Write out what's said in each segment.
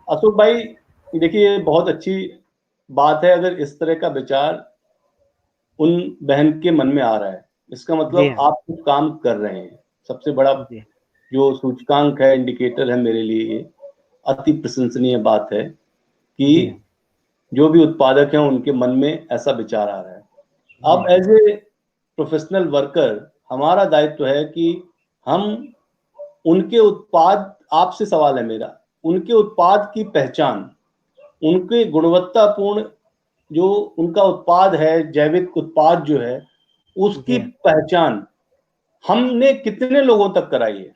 अशोक भाई, देखिए ये बहुत अच्छी बात है अगर इस तरह का विचार उन बहन के मन में आ रहा है, इसका जी मतलब हाँ। आप कुछ काम कर रहे हैं। सबसे बड़ा जी जो सूचकांक है, इंडिकेटर है मेरे लिए, ये अति प्रशंसनीय बात है कि जी हाँ। जो भी उत्पादक हैं उनके मन में ऐसा विचार आ रहा है। जी अब एज ए प्रोफेशनल वर्कर हमारा दायित्व है कि हम उनके उत्पाद, आपसे सवाल है मेरा, उनके उत्पाद की पहचान, उनके गुणवत्तापूर्ण जो उनका उत्पाद है, जैविक उत्पाद जो है, उसकी जी पहचान हमने कितने लोगों तक कराई है?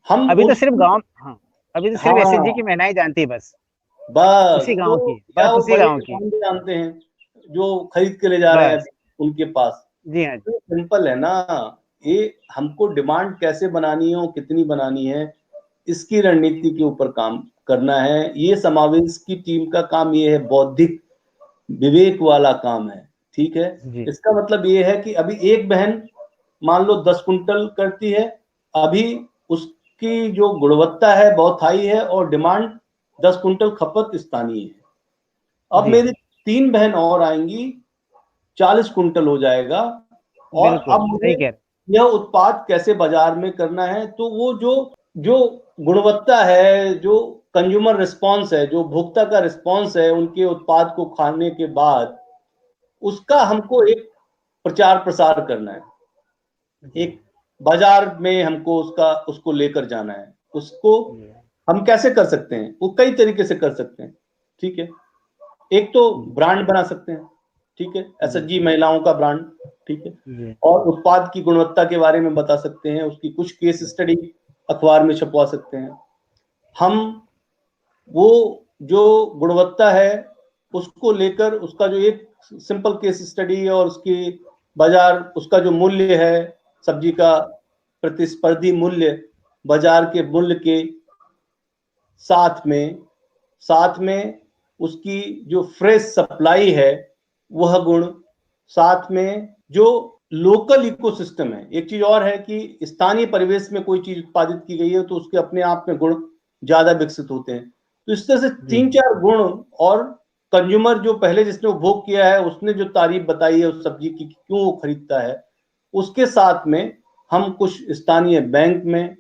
हम अभी तो सिर्फ उसकी, गांव, हाँ, अभी तो सिर्फ एसएचजी की हाँ, महिलाएं जानती है बस, बस उसी तो, गांव की, या बस वो उसी बड़े गांव की। किसान भी जानते हैं जो खरीद के ले जा रहे हैं बस। अभी उनके पास। जी हाँ। तो सिंपल है ना, ये हमको डिमांड कैसे बनानी है और कितनी बनानी है, इसकी रणनीति के ऊपर काम करना है। ये समावेश की टीम का काम ये है, बौद्धिक विवेक वाला काम है। ठीक है, जी इसका मतलब ये है कि अभी एक बहन मान लो 10 कुंटल करती है, अभी उसकी जो गुणवत्ता है बहुत हाई है और डिमांड 10 कुंटल खपत स्थानीय है। अब जी। मेरी 3 बहन और आएंगी, 40 कुंटल हो जाएगा। और बिल्कुल अब मुझे सही कह रहे यह उत्पाद कैसे बाजार में करना है, तो वो जो जो गुणवत्ता है, जो कंज्यूमर रिस्पांस है, जो भोक्ता का रिस्पांस है उनके उत्पाद को खाने के बाद, उसका हमको एक प्रचार प्रसार करना है। हो। जी एक बाजार में हमको उसको लेकर जाना है। उसको जी हम कैसे कर सकते हैं? वो कई तरीके से कर सकते हैं। ठीक है, एक तो ब्रांड बना सकते हैं। ठीक है, जी एसएचजी महिलाओं का ब्रांड। ठीक है, जी और उत्पाद की गुणवत्ता के बारे में बता सकते हैं, उसकी कुछ केस स्टडी अखबार में छपवा सकते हैं हम। वो जो गुणवत्ता है उसको लेकर उसका जो एक सिंपल केस स्टडी और उसकी बाजार, उसका जो मूल्य है सब्जी का, प्रतिस्पर्धी मूल्य बाजार के मूल्य के साथ में उसकी जो फ्रेश सप्लाई है वह गुण, साथ में जो लोकल इकोसिस्टम है। एक चीज और है कि स्थानीय परिवेश में कोई चीज उत्पादित की गई है तो उसके अपने आप में गुण ज्यादा विकसित होते हैं। तो इस तरह से जी 3-4 गुण, और कंज्यूमर जो पहले जिसने उपभोग किया है उसने जो तारीफ बताई है उस सब्जी की क्यों वो खरीदता है, उसके साथ में हम कुछ स्थानीय बैंक में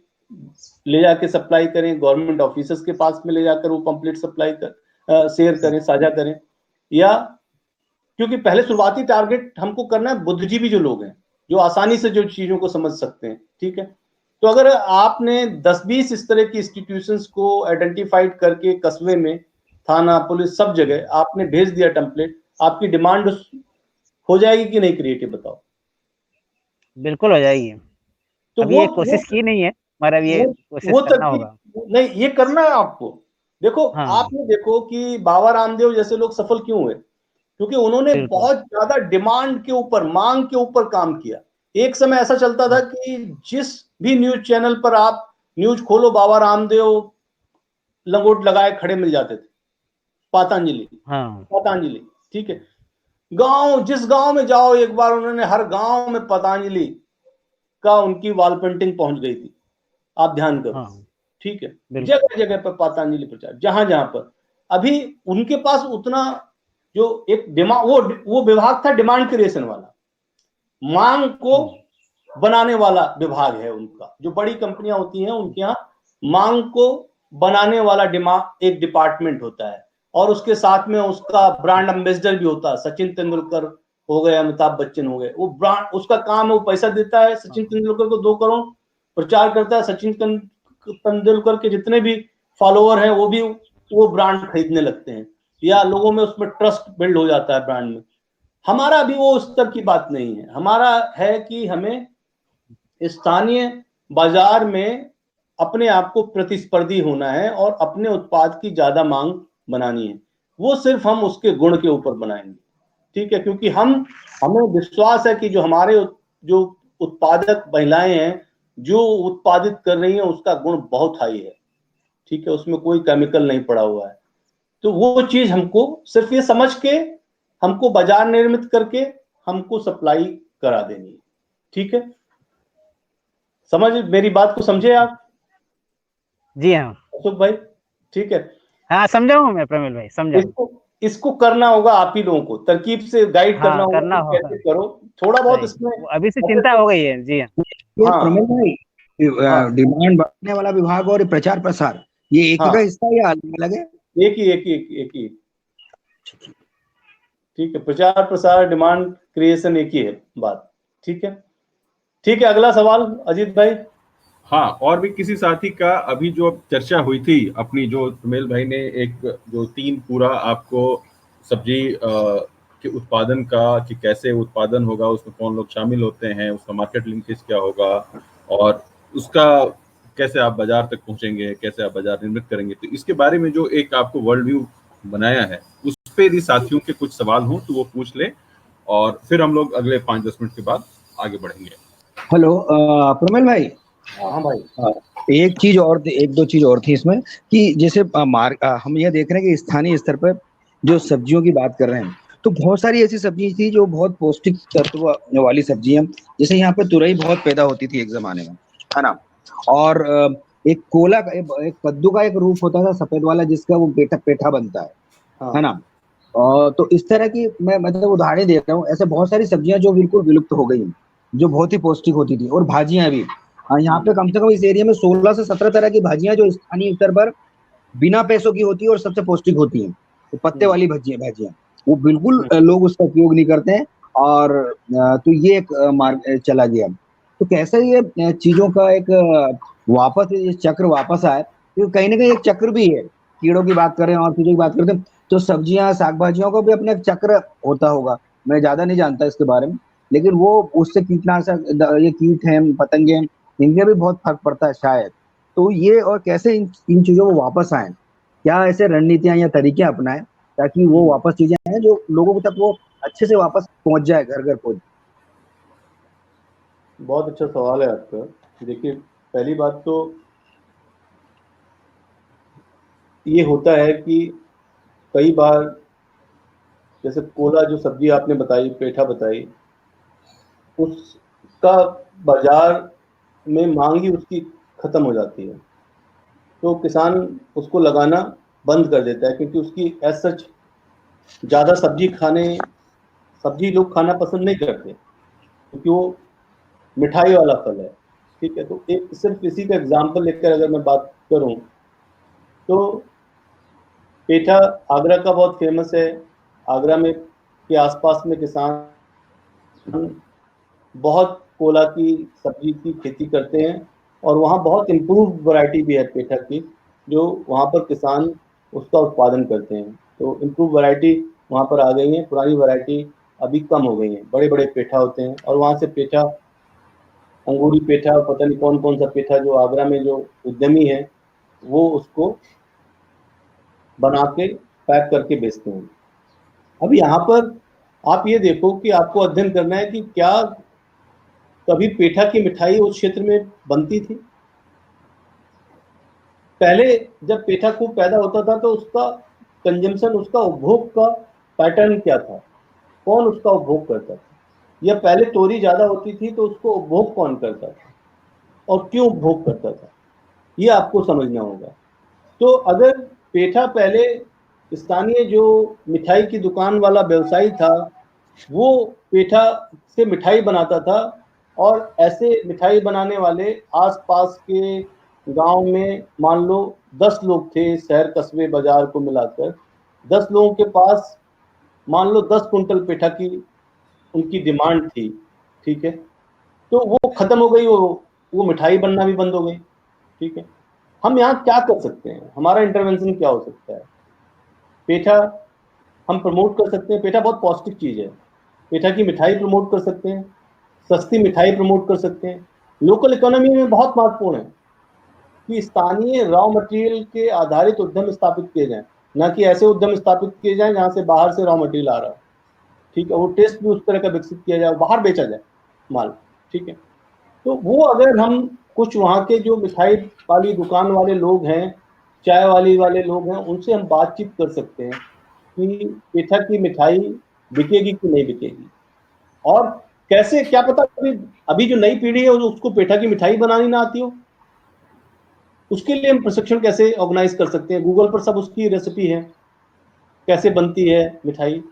ले जाके सप्लाई करें, गवर्नमेंट ऑफिसर्स के पास में ले जाकर वो पंपलेट सप्लाई कर शेयर करें, साझा करें। या क्योंकि पहले शुरुआती टारगेट हमको करना है बुद्धिजीवी जो लोग हैं, जो आसानी से जो चीजों को समझ सकते हैं। ठीक है, तो अगर आपने 10-20 इस तरह की इंस्टीट्यूशंस को आइडेंटिफाइड करके कस्बे में, थाना पुलिस सब जगह आपने भेज दिया टेम्पलेट, आपकी डिमांड हो जाएगी कि नहीं? क्रिएटिव बताओ। बिल्कुल हो जाएगी। तो अभी ये कोशिश की नहीं है, मगर अब ये वो कोशिश वो करना तरकीब होगा। नहीं, ये करना है आपको। देखो, हाँ। आपने देखो कि बाबा रामदेव जैसे लोग सफल क्यों हुए? क्योंकि उन्होंने बिल्कुल। बहुत ज्यादा डिमांड के ऊपर, मांग के ऊपर काम किया। एक समय ऐसा चलता था कि जिस भी न्यूज चैनल पर आप न्यूज खोलो, बाबा रामदेव लंगोट लगाए खड़े मिल जाते थे। पातंजलि, हाँ। पतंजलि। ठीक है, गांव, जिस गांव में जाओ एक बार उन्होंने, हर गांव में पतंजलि का उनकी वॉल पेंटिंग पहुंच गई थी। आप ध्यान करो। हाँ। ठीक है, बिल्कुल। जगह जगह पर पतंजलि प्रचार, जहां जहां पर। अभी उनके पास उतना जो एक डिमांड, वो विभाग था डिमांड क्रिएशन वाला, मांग को बनाने वाला विभाग है उनका। जो बड़ी कंपनियां होती हैं उनके यहाँ मांग को बनाने वाला डिमांड एक डिपार्टमेंट होता है, और उसके साथ में उसका ब्रांड एम्बेसडर भी होता है। सचिन तेंदुलकर हो गए, अमिताभ बच्चन हो गए, वो ब्रांड, उसका काम है, वो पैसा देता है सचिन तेंदुलकर को 2 करोड़, प्रचार करता है। सचिन तेंदुलकर के जितने भी फॉलोअर हैं वो भी वो ब्रांड खरीदने लगते हैं, या लोगों में उसमें ट्रस्ट बिल्ड हो जाता है ब्रांड में। हमारा अभी वो स्तर की बात नहीं है। हमारा है कि हमें स्थानीय बाजार में अपने आप को प्रतिस्पर्धी होना है और अपने उत्पाद की ज्यादा मांग बनानी है। वो सिर्फ हम उसके गुण के ऊपर बनाएंगे। ठीक है, क्योंकि हमें विश्वास है कि जो हमारे जो उत्पादक महिलाएं हैं जो उत्पादित कर रही हैं उसका गुण बहुत हाई है। ठीक है, उसमें कोई केमिकल नहीं पड़ा हुआ है। तो वो चीज हमको सिर्फ ये समझ के, हमको बाजार निर्मित करके हमको सप्लाई करा देनी है। ठीक है, समझ, मेरी बात को समझे आप? जी हाँ, अशोक भाई, ठीक है। हाँ समझा हूँ मैं प्रमेल भाई, समझा हूँ। इसको करना होगा आप ही लोगों को, तरकीब से गाइड करना हाँ, होगा करना कि होगा, कैसे करो, थोड़ा बहुत सही। इसमें वो अभी से ऐसे चिंता तो। हो गई है, जी हाँ। ये हाँ प्रमेय भाई, हाँ डिमांड बढ़ाने वाला विभाग और प्रचार प्रसार, ये एक ही हाँ, का हिस्सा है या अलग अलग है? एक ही। ठीक है, प्रचार प्रसार डिमांड क्रिएशन एक ही है बात। ठीक है, ठीक है। अगला सवाल अजीत भाई। हाँ, और भी किसी साथी का अभी जो चर्चा हुई थी अपनी, जो सुमेल भाई ने एक जो 3 पूरा आपको सब्जी के उत्पादन का, कि कैसे उत्पादन होगा, उसमें कौन लोग शामिल होते हैं, उसका मार्केट लिंकेज क्या होगा, और उसका कैसे आप बाजार तक पहुंचेंगे, कैसे आप बाजार निर्मित करेंगे, तो इसके बारे में जो एक आपको वर्ल्ड व्यू बनाया है, उस पे यदि साथियों के कुछ सवाल हों तो वो पूछ ले, और फिर हम लोग अगले 5-10 मिनट के बाद आगे बढ़ेंगे। हेलो प्रमेल भाई, हाँ भाई। एक चीज और, एक दो चीज और थी इसमें, कि जैसे हम ये देख रहे हैं कि स्थानीय स्तर पर जो सब्जियों की बात कर रहे हैं, तो बहुत सारी ऐसी सब्जी थी जो बहुत पौष्टिक तत्व वाली सब्जियां, जैसे यहाँ पे तुरई बहुत पैदा होती थी एक जमाने में, है ना। और एक कोला का, एक कद्दू का एक रूप होता था सफेद वाला, जिसका वो पेठा पेठा बनता है हाँ ना। और तो इस तरह की मैं मतलब उदाहरण दे रहा हूँ, ऐसे बहुत सारी सब्जियां जो बिल्कुल विलुप्त हो गई हैं, जो बहुत ही पौष्टिक होती थी, और भाजियां भी। यहाँ पे कम से कम इस एरिया में 16 से 17 तरह की भाजियां जो स्थानीय स्तर पर बिना पैसों की होती है और सबसे पौष्टिक होती हैं, तो पत्ते वाली भाजियां भाजियां वो बिल्कुल लोग उसका उपयोग नहीं करते हैं। और तो ये एक मार्ग चला गया। तो कैसे ये चीजों का एक वापस ये चक्र वापस आए, क्योंकि कहीं ना कहीं एक चक्र भी है, कीड़ों की बात करें और चीजों की बात करते हैं, तो सब्जियां साग भाजियों को भी अपना एक चक्र होता होगा। मैं ज्यादा नहीं जानता इसके बारे में, लेकिन वो उससे कीटनाशक ये कीट हैं, पतंगे हैं, इनके भी बहुत फर्क पड़ता है शायद। तो ये, और कैसे इन चीजों को वापस आए, क्या ऐसे रणनीतियां या तरीके अपनाएं ताकि वो वापस चीजें आए जो लोगों तक वो अच्छे से वापस पहुंच जाए, घर घर पहुंच। बहुत अच्छा सवाल है आपका। देखिए, पहली बात तो ये होता है कि कई बार, जैसे कोला जो सब्जी आपने बताई, पेठा बताई, उसका बाजार में मांग ही उसकी खत्म हो जाती है, तो किसान उसको लगाना बंद कर देता है, क्योंकि उसकी एज सच ज़्यादा सब्जी लोग खाना पसंद नहीं करते, क्योंकि वो मिठाई वाला फल है। ठीक है, तो एक सिर्फ इसी का एग्जाम्पल लेकर अगर मैं बात करूं, तो पेठा आगरा का बहुत फेमस है। आगरा में के आसपास में किसान बहुत कोला की सब्जी की खेती करते हैं, और वहाँ बहुत इम्प्रूव वैरायटी भी है पेठा की, जो वहाँ पर किसान उसका उत्पादन करते हैं। तो इम्प्रूव वैरायटी वहाँ पर आ गई है, पुरानी वैरायटी अभी कम हो गई है। बड़े बड़े पेठा होते हैं, और वहाँ से पेठा, अंगूरी पेठा, और पता नहीं कौन कौन सा पेठा, जो आगरा में जो उद्यमी है वो उसको बना के पैक करके बेचते हैं। अब यहाँ पर आप ये देखो कि आपको अध्ययन करना है कि क्या कभी पेठा की मिठाई उस क्षेत्र में बनती थी। पहले जब पेठा खूब पैदा होता था, तो उसका कंजम्पशन, उसका उपभोग का पैटर्न क्या था, कौन उसका उपभोग करता था, या पहले तोरी ज्यादा होती थी तो उसको उपभोग कौन करता था और क्यों उपभोग करता था, ये आपको समझना होगा। तो अगर पेठा पहले स्थानीय जो मिठाई की दुकान वाला व्यवसायी था, वो पेठा से मिठाई बनाता था, और ऐसे मिठाई बनाने वाले आसपास के गांव में मान लो 10 लोग थे, शहर कस्बे बाजार को मिलाकर 10 लोगों के पास मान लो 10 कुंटल पेठा की उनकी डिमांड थी। ठीक है, तो वो खत्म हो गई, वो मिठाई बनना भी बंद हो गई। ठीक है, हम यहाँ क्या कर सकते हैं, हमारा इंटरवेंशन क्या हो सकता है। पेठा हम प्रमोट कर सकते हैं, पेठा बहुत पौष्टिक चीज है। पेठा की मिठाई प्रमोट कर सकते हैं, सस्ती मिठाई प्रमोट कर सकते हैं। लोकल इकोनॉमी में बहुत महत्वपूर्ण है कि स्थानीय रॉ मटेरियल के आधारित उद्यम स्थापित किए जाएं, ना कि ऐसे उद्यम स्थापित किए जाएं जहां से बाहर से रॉ मटेरियल आ रहा है। ठीक है, वो टेस्ट भी उस तरह का विकसित किया जाए, बाहर बेचा जाए माल। ठीक है, तो वो अगर हम कुछ वहाँ के जो मिठाई वाली दुकान वाले लोग हैं, चाय वाले लोग हैं, उनसे हम बातचीत कर सकते हैं कि पेठा की मिठाई बिकेगी कि नहीं बिकेगी, और कैसे, क्या पता अभी अभी जो नई पीढ़ी है उसको पेठा की मिठाई बनानी ना आती हो, उसके लिए हम प्रशिक्षण कैसे ऑर्गेनाइज कर सकते हैं, गूगल पर सब उसकी रेसिपी है, कैसे बनती है मिठाई,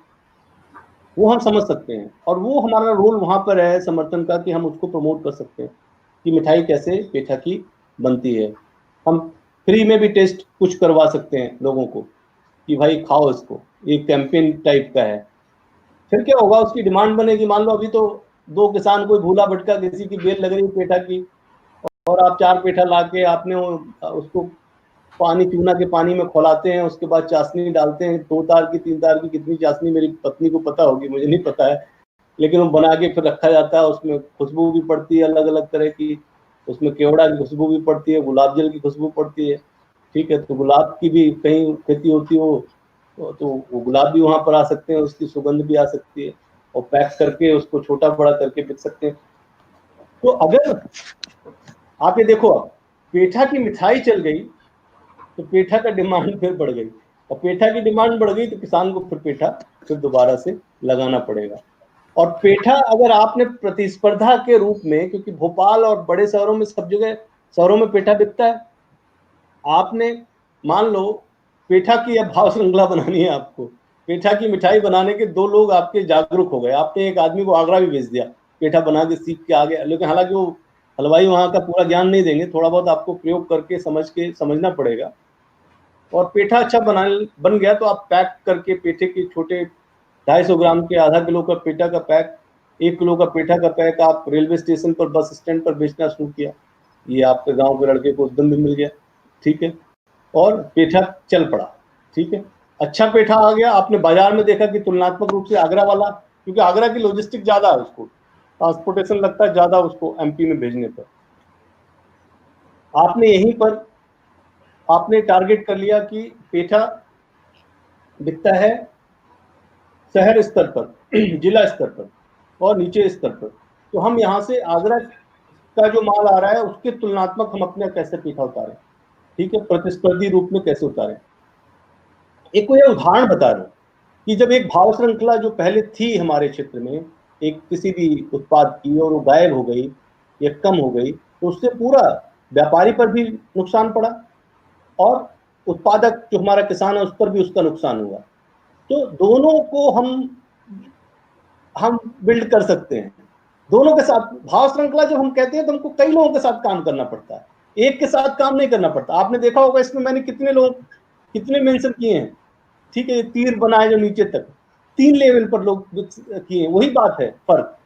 वो हम समझ सकते हैं। और वो हमारा रोल वहां पर है समर्थन का, कि हम उसको प्रमोट कर सकते हैं कि मिठाई कैसे पेठा की बनती है। हम फ्री में भी टेस्ट कुछ करवा सकते हैं लोगों को कि भाई खाओ इसको, एक कैंपेन टाइप का है। फिर क्या होगा, उसकी डिमांड बनेगी। मान लो अभी तो 2 किसान, कोई भूला भटका किसी की बेल लग रही है पेठा की, और आप 4 पेठा ला के आपने उसको पानी, चूना के पानी में खौलाते हैं, उसके बाद चाशनी डालते हैं, 2 तार की 3 तार की, कितनी चाशनी मेरी पत्नी को पता होगी, मुझे नहीं पता है, लेकिन वो बना के फिर रखा जाता है। उसमें खुशबू भी पड़ती है अलग अलग तरह की, उसमें केवड़ा की खुशबू भी पड़ती है, गुलाब जल की खुशबू पड़ती है। ठीक है, तो गुलाब की भी कहीं खेती होती हो तो वो गुलाब भी वहां पर आ सकते हैं, उसकी सुगंध भी आ सकती है, और पैक करके उसको छोटा बड़ा करके बिक सकते हैं। तो अगर आप ये देखो, अब पेठा की मिठाई चल गई तो पेठा का डिमांड फिर बढ़ गई, और पेठा की डिमांड बढ़ गई तो किसान को फिर पेठा फिर दोबारा से लगाना पड़ेगा। और पेठा अगर आपने प्रतिस्पर्धा के रूप में, क्योंकि भोपाल और बड़े शहरों में सब जगह शहरों में पेठा बिकता है, आपने मान लो पेठा की अब भाव श्रृंखला बनानी है आपको, पेठा की मिठाई बनाने के 2 लोग आपके जागरूक हो गए, आपने एक आदमी को आगरा भी भेज दिया, पेठा बना के सीख के आ गया, लेकिन हालांकि वो हलवाई वहां का पूरा ज्ञान नहीं देंगे, थोड़ा बहुत आपको प्रयोग करके समझना पड़ेगा। और पेठा अच्छा बन गया तो आप पैक करके पेठे के छोटे 250 ग्राम के, आधा किलो का पेठा का पैक, 1 किलो का पेठा का पैक आप रेलवे स्टेशन पर, बस स्टैंड पर बेचना शुरू किया। ये आपके गांव के लड़के को उद्यम भी मिल गया। ठीक है, और पेठा चल पड़ा। ठीक है, अच्छा पेठा आ गया, आपने बाजार में देखा कि तुलनात्मक रूप से आगरा वाला, क्योंकि आगरा की लॉजिस्टिक ज्यादा है, उसको ट्रांसपोर्टेशन लगता है ज्यादा उसको एमपी में भेजने पर, आपने यहीं पर आपने टारगेट कर लिया कि पेठा बिकता है शहर स्तर पर, जिला स्तर पर और नीचे स्तर पर, तो हम यहाँ से आगरा का जो माल आ रहा है उसके तुलनात्मक हम अपने कैसे पेठा उतारें। ठीक है, प्रतिस्पर्धी रूप में कैसे उतारें। एक को यह उदाहरण बता रहा हूं कि जब एक भाव श्रृंखला जो पहले थी हमारे क्षेत्र में, एक किसी भी उत्पाद की, और वो गायब हो गई या कम हो गई, तो उससे पूरा व्यापारी पर भी नुकसान पड़ा, और उत्पादक जो हमारा किसान है उस पर भी उसका नुकसान हुआ। तो दोनों को हम बिल्ड कर सकते हैं, दोनों के साथ। भाव श्रृंखला जब हम कहते हैं तो हमको कई लोगों के साथ काम करना पड़ता है, एक के साथ काम नहीं करना पड़ता। आपने देखा होगा इसमें मैंने कितने मेंशन किए हैं। ठीक है, ये तीर बनाए जो नीचे तक 3 लेवल पर लोग किए, वही बात है, फर्क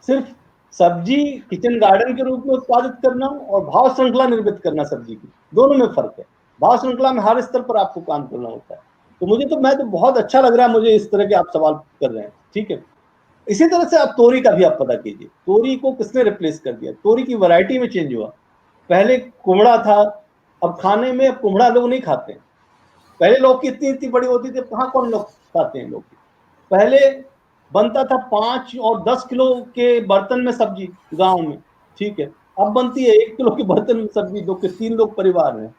सिर्फ सब्जी किचन गार्डन के रूप में उत्पादित करना और भाव श्रृंखला निर्मित करना, सब्जी की, दोनों में फर्क है। भाव श्रृंखला में हर स्तर पर आपको काम करना होता है। तो मैं तो बहुत अच्छा लग रहा है मुझे इस तरह के आप सवाल कर रहे हैं। ठीक है, इसी तरह से आप तोरी का भी आप पता कीजिए, तोरी को किसने रिप्लेस कर दिया, तोरी की वैरायटी में चेंज हुआ। पहले कुमड़ा था, अब खाने में कुमड़ा लोग नहीं खाते हैं। पहले लौकी इतनी इतनी बड़ी होती थी, कहाँ कौन लोग खाते हैं लौकी। पहले बनता था 5 और 10 किलो के बर्तन में सब्जी गांव में। ठीक है, अब बनती है 1 किलो के बर्तन में सब्जी, 2 के 3 लोग परिवार में।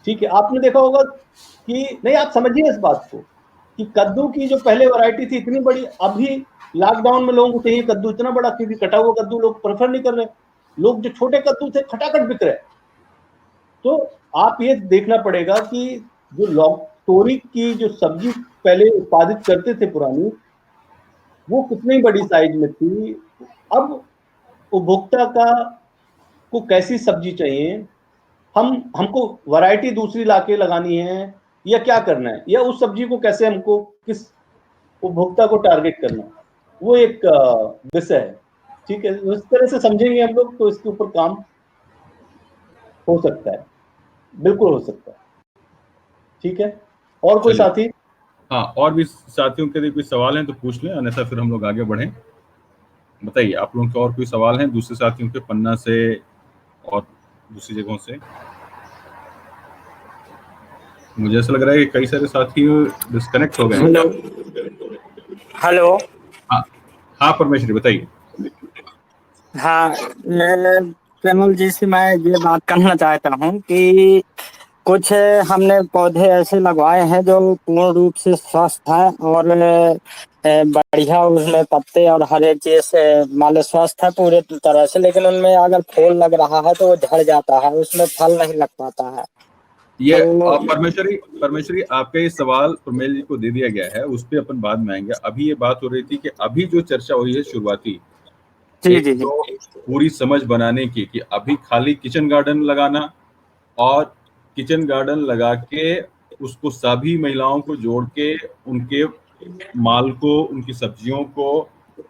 ठीक है, आपने देखा होगा कि नहीं, आप समझिए इस बात को कि कद्दू की जो पहले वैरायटी थी इतनी बड़ी, अभी लॉकडाउन में लोगों को चाहिए कद्दू इतना बड़ा, क्योंकि कटा हुआ कद्दू लोग प्रेफर नहीं कर रहे, लोग जो छोटे कद्दू थे खटाखट बिक रहे। तो आप ये देखना पड़ेगा कि जो तोरी की जो सब्जी पहले उत्पादित करते थे पुरानी, वो कितनी बड़ी साइज में थी। अब उपभोक्ता को कैसी सब्जी चाहिए, हमको वैरायटी दूसरी लाके लगानी है या क्या करना है, या उस सब्जी को कैसे हमको किस उपभोक्ता को टारगेट करना है, वो एक विषय है। ठीक है, उस तरह से समझेंगे हम लोग तो इसके ऊपर काम हो सकता है, बिल्कुल हो सकता है। ठीक है, और कोई साथी? हाँ, और भी साथियों के लिए कोई सवाल हैं तो पूछ लें, अन्यथा फिर हम लोग आगे बढ़ें। बताइए, आप लोगों के और कोई सवाल हैं दूसरे साथियों के, पन्ना से और दूसरी जगहों से? मुझे ऐसा लग रहा है कि कई सारे साथी डिस्कनेक्ट हो गए हैं। हेलो। हाँ परमेश्वरी, बताइए। हाँ, मैं प्रेमल जी से मैं ये बात करना चाहता हूँ कि कुछ हमने पौधे ऐसे लगवाए हैं जो पूर्ण रूप से स्वस्थ हैं और बड़े बढ़िया उसमें पत्ते और हर एक चीज से मान स्वस्थ है पूरे तरह से, लेकिन उनमें अगर फूल लग रहा है तो वो झड़ जाता है, उसमें फल नहीं लग पाता है। ये तो परमेश्वरी आपका ये सवाल प्रमेल जी को दे दिया गया है, उस पर अपन बाद में आएंगे। अभी ये बात हो रही थी कि अभी जो चर्चा हुई है शुरुआती जी एक जी जी तो पूरी समझ बनाने की कि अभी खाली किचन गार्डन लगाना और किचन गार्डन लगा के उसको सभी महिलाओं को जोड़ के उनके माल को, उनकी सब्जियों को,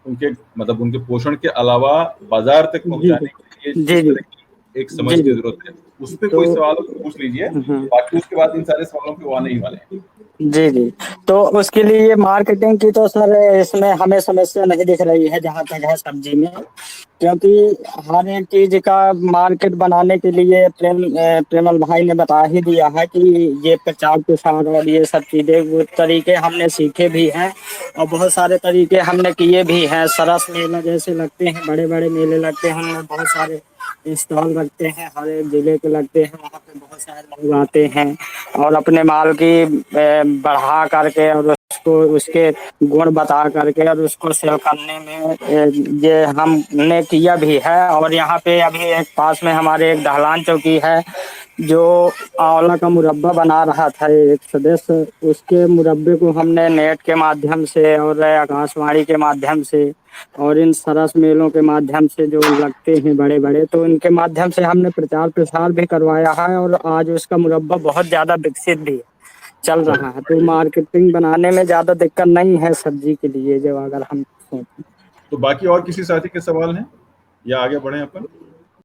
उनके मतलब उनके पोषण के अलावा बाजार तक जी पहुंचाने के लिए जी जिस जी तरह की एक समझ जी की जी। जरूरत है, उस पर तो कोई सवाल हो तो पूछ लीजिए। बाकी उसके बाद इन सारे सवालों पे वो आने ही वाले हैं। जी जी। तो उसके लिए मार्केटिंग की तो सर इसमें हमें समस्या नहीं दिख रही है जहाँ तक है सब्जी में, क्योंकि हर एक चीज का मार्केट बनाने के लिए प्रेमल भाई ने बता ही दिया है कि ये प्रचार प्रसार और ये सब चीजें वो तरीके हमने सीखे भी हैं और बहुत सारे तरीके हमने किए भी हैं। सरस मेला जैसे लगते हैं, बड़े बड़े मेले लगते हैं, उनमें बहुत सारे स्टॉल लगते हैं, हर एक जिले के लगते हैं, वहाँ पे बहुत सारे लोग आते हैं और अपने माल की बढ़ा करके और उसको उसके गुण बता करके और उसको सेल करने में ये हमने किया भी है। और यहाँ पे अभी एक पास में हमारे एक दहलान चौकी है जो आंवला का मुरब्बा बना रहा था एक सदस्य, उसके मुरब्बे को हमने नेट के माध्यम से और आकाशवाणी के माध्यम से और इन सरस मेलों के माध्यम से जो लगते हैं बड़े बड़े, तो इनके माध्यम से हमने प्रचार प्रसार भी करवाया है और आज उसका मुरब्बा बहुत ज़्यादा विकसित भी है, चल रहा है। तो मार्केटिंग बनाने में ज़्यादा दिक्कत नहीं है सब्जी के लिए, जो अगर हम सोचें। तो बाकी और किसी साथी के सवाल हैं या आगे बढ़े अपन?